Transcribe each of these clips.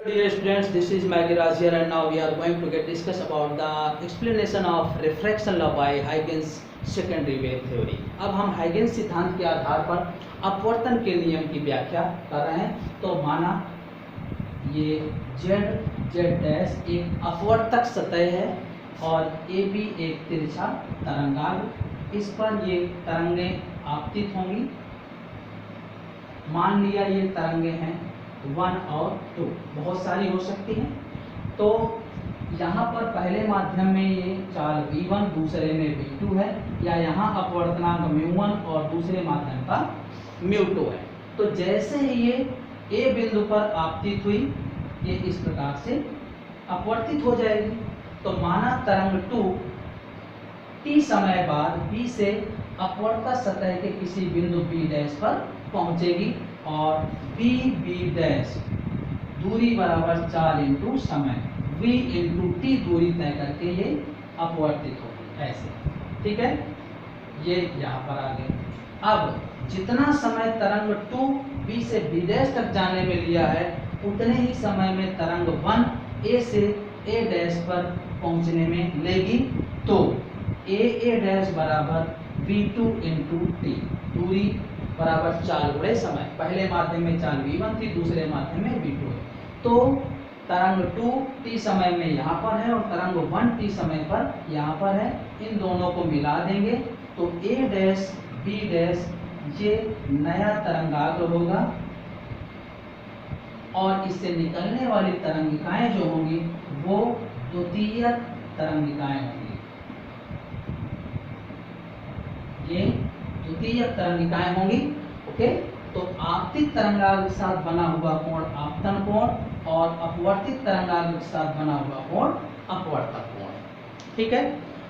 Dear students, this is Magiraj here and now we are going to discuss about the explanation of refraction law by Huygens secondary wave theory। अब हम Huygens सिद्धांत के आधार पर अपवर्तन के नियम की व्याख्या कर रहे हैं। तो माना ये z डैश एक अपवर्तक सतह है और AB एक तिरछा तरंगाग्र, इस पर ये तरंगें आपतित होंगी। मान लिया ये तरंगें हैं 1 और 2, बहुत सारी हो सकती हैं। तो यहाँ पर पहले माध्यम में ये चाल v1, दूसरे में v2 है, या यहाँ अपवर्तनांक μ1 और दूसरे माध्यम का μ2 है। तो जैसे ही ये A बिंदु पर आपतित हुई, ये इस प्रकार से अपवर्तित हो जाएगी। तो माना तरंग 2 t समय बाद B से अपवर्तक सतह के किसी बिंदु B डैश पर पहुंचेगी और B डैश दूरी बराबर 4 इंटू समय v इंटू t दूरी तय करके ये अपवर्तित होगी, ऐसे। ठीक है, ये यहाँ पर आ गए। अब जितना समय तरंग 2 B से B डैश तक जाने में लिया है, उतने ही समय में तरंग 1 A से A डैश पर पहुंचने में लेगी। तो A डैश बराबर v2 इंटू t, दूरी बराबर 4 गुणे समय। पहले माध्यम में चाल v1 थी, दूसरे माध्यम में v2 है। तो तरंग 2 t समय में यहाँ पर है और तरंग 1 t समय पर यहाँ पर है। इन दोनों को मिला देंगे तो A डैश B डैश ये नया तरंगाग्र होगा और इससे निकलने वाली तरंगिकाएं जो होंगी वो द्वितीयक तरंगिकाएं होंगी। ये द्वितीयक तरंगिकाएं होंगी। ओके, तो आपतित तरंगाग्र के साथ बना हुआ कोण आपतन कोण और अपवर्तित तरंगाग्र के साथ बना हुआ कोण अपवर्तक कोण। ठीक है,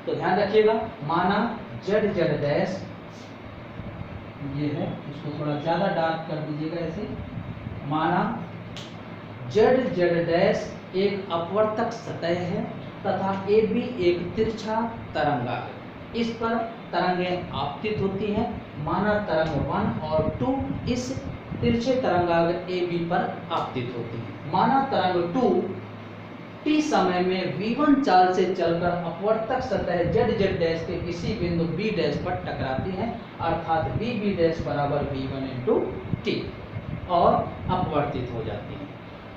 तो ध्यान रखिएगा। माना z डैश ये है, इसको थोड़ा ज्यादा डार्क कर दीजिएगा ऐसे। माना z डैश एक अपवर्तक सतह है तथा AB एक तिरछा तरंगाग्र, इस पर तरंगें आपतित होती हैं। माना तरंग 1 और 2 इस तिरछे तरंगाग्र AB पर आपतित होती हैं। माना तरंग 2 t समय में v1 चाल से चलकर अपवर्तक सतह z डैश के किसी बिंदु B डैश पर टकराती हैं, अर्थात B डैश बराबर v1 इंटू t और अपवर्तित हो जाती है।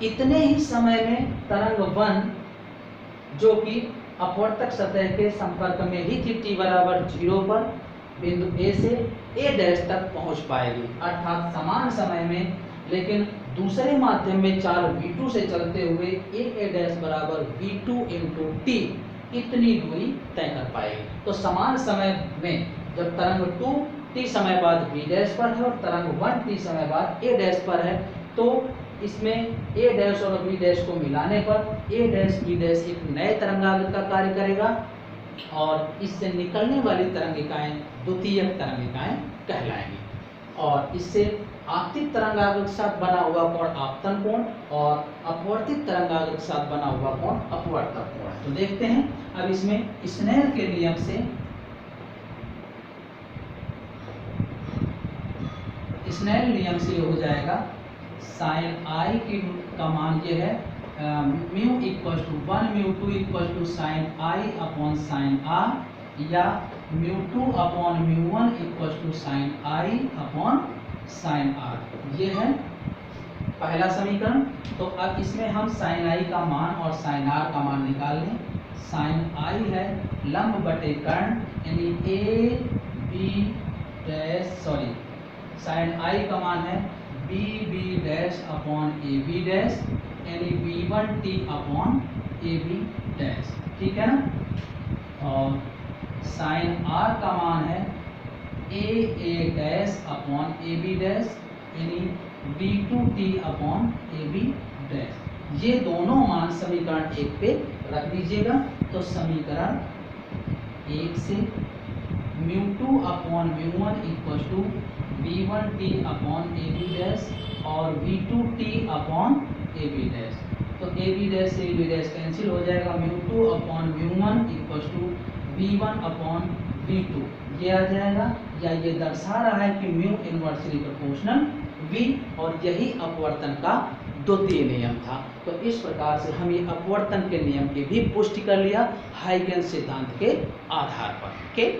इतने ही समय में तरंग 1 जो कि अपवर्तक सतह के संपर्क में ही थी t बराबर 0 पर बिंदु A से A डैश तक पहुंच पाएगी, अर्थात समान समय में। लेकिन दूसरे माध्यम में चाल v2 से चलते हुए A डैश बराबर v2 इंटू t इतनी दूरी तय कर पाएगी। तो समान समय में जब तरंग 2 t समय बाद B डैश पर है और तरंग 1 t समय बाद A डैश पर है, तो इसमें A डैश और B डैश को मिलाने पर A डैश B डैश एक नए तरंगाग्र का कार्य करेगा और इससे निकलने वाली तरंगिकाएं द्वितीयक तरंगिकाएं कहलाएंगी। और इससे आपतित तरंगाग्र के साथ बना हुआ कोण आपतन कोण और अपवर्तित तरंगाग्र के साथ बना हुआ कोण अपवर्तक कोण। तो देखते हैं अब इसमें स्नेल के नियम से, स्नेल नियम से हो जाएगा साइन i का मान ये है mu equal to 1 μ2 equal to sine i upon sine r, या μ2 upon μ1 equal to sine i upon sine r। ये है पहला समीकरण। तो अब इसमें हम साइन i का मान और साइन r का मान निकाल लें। साइन i है लंब बटे कर्ण, यानी साइन i का मान है b dash upon AB dash, यानी v1t अपॉन AB डैश। ठीक है ना। और साइन r का मान है A dash upon AB dash, यानी v2t अपॉन AB डैश। ये दोनों मान समीकरण 1 पे रख दीजिएगा। तो समीकरण 1 से μ2 upon μ1 equal to v1t upon AB dash और v2t अपॉन AB डैश। तो AB डैश से AB डैश कैंसिल हो जाएगा। μ2 upon μ1 equal to v1 upon v2 ये आ जाएगा, या ये दर्शा रहा है कि म्यू इनवर्सली प्रोपोर्शनल v, और यही अपवर्तन का द्वितीय नियम था। तो इस प्रकार से हम ये अपवर्तन के नियम की भी पुष्टि कर लिया हाइगेंस सिद्धांत के आधार पर। ओके।